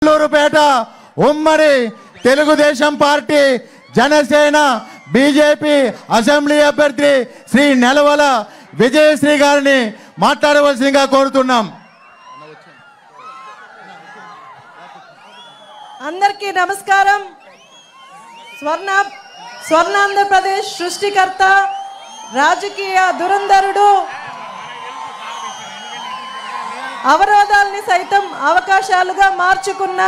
సూలూరుపేట ఉమ్మడి Telugu Desam party Janasena BJP assembly అభ్యర్థి శ్రీ నెలవల విజయశ్రీ గారిని మాట్లాడవలసిందిగా కోరుతున్నాం. అందరికీ నమస్కారం. స్వర్ణాంధ్రప్రదేశ్ సృష్టికర్త, రాజకీయ దురంధరుడు, అవరోధాలని సైతం అవకాశాలుగా మార్చుకున్న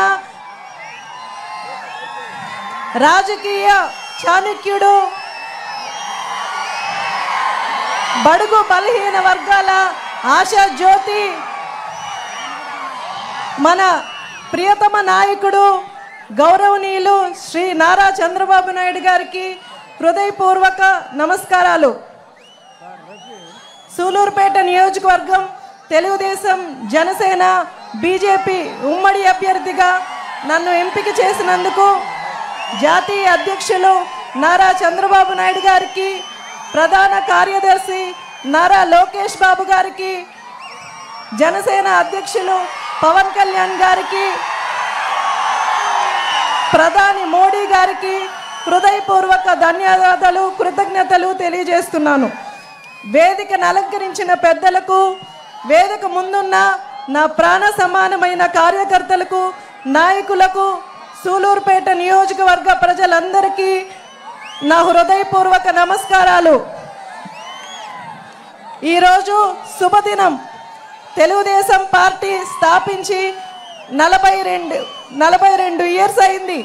రాజకీయ చాణక్యుడు, బడుగు బలహీన వర్గాల ఆశా జ్యోతి, మన ప్రియతమ నాయకుడు గౌరవనీయులు శ్రీ నారా చంద్రబాబు నాయుడు గారికి హృదయపూర్వక నమస్కారాలు. సూలూరుపేట నియోజకవర్గం తెలుగుదేశం జనసేన బీజేపీ ఉమ్మడి అభ్యర్థిగా నన్ను ఎంపిక చేసినందుకు జాతీయ అధ్యక్షులు నారా చంద్రబాబు నాయుడు గారికి, ప్రధాన కార్యదర్శి నారా లోకేష్ బాబు గారికి, జనసేన అధ్యక్షులు పవన్ కళ్యాణ్ గారికి, ప్రధాని మోడీ గారికి హృదయపూర్వక ధన్యవాదాలు, కృతజ్ఞతలు తెలియజేస్తున్నాను. వేదికను అలంకరించిన పెద్దలకు, వేదిక ముందున్న నా ప్రాణ సమానమైన కార్యకర్తలకు, నాయకులకు, సూలూరుపేట నియోజకవర్గ ప్రజలందరికీ నా హృదయపూర్వక నమస్కారాలు. ఈరోజు శుభదినం. తెలుగుదేశం పార్టీ స్థాపించి 42 ఇయర్స్ అయింది.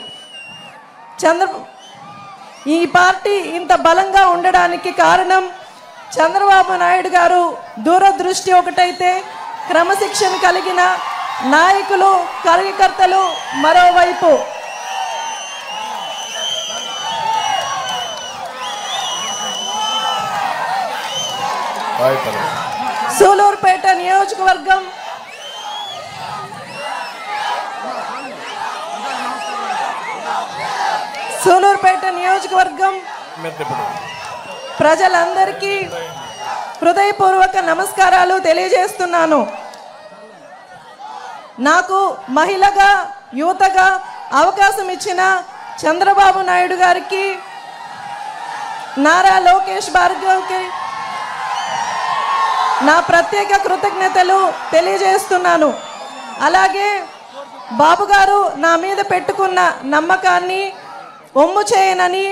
ఈ పార్టీ ఇంత బలంగా ఉండడానికి కారణం చంద్రబాబు నాయుడు గారు దూరదృష్టి ఒకటైతే, క్రమశిక్షణ కలిగిన నాయకులు, కార్యకర్తలు మరోవైపు. సూలూరుపేట నియోజకవర్గం ప్రజలందరికీ హృదయపూర్వక నమస్కారాలు తెలియజేస్తున్నాను. నాకు మహిళగా, యువతగా అవకాశం ఇచ్చిన చంద్రబాబు నాయుడు గారికి, నారా లోకేష్ బాబుకి నా ప్రత్యేక కృతజ్ఞతలు తెలియజేస్తున్నాను. అలాగే బాబు గారు నా మీద పెట్టుకున్న నమ్మకాన్ని ఒమ్ము చేయనని,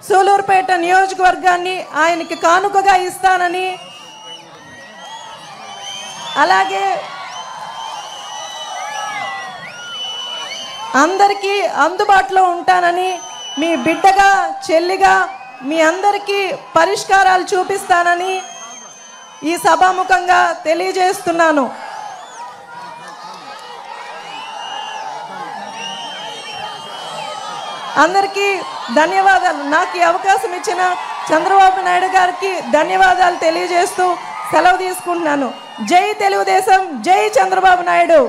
సూలూరుపేట నియోజకవర్గాన్ని ఆయనకి కానుకగా ఇస్తానని, అలాగే అందరికీ అందుబాటులో ఉంటానని, మీ బిడ్డగా, చెల్లిగా మీ అందరికీ పరిష్కారాలు చూపిస్తానని ఈ సభాముఖంగా తెలియజేస్తున్నాను. అందరికీ ధన్యవాదాలు. నాకు ఈ అవకాశం ఇచ్చిన చంద్రబాబు నాయుడు గారికి ధన్యవాదాలు తెలియజేస్తూ సెలవు తీసుకుంటున్నాను. జై తెలుగుదేశం, జై చంద్రబాబు నాయుడు.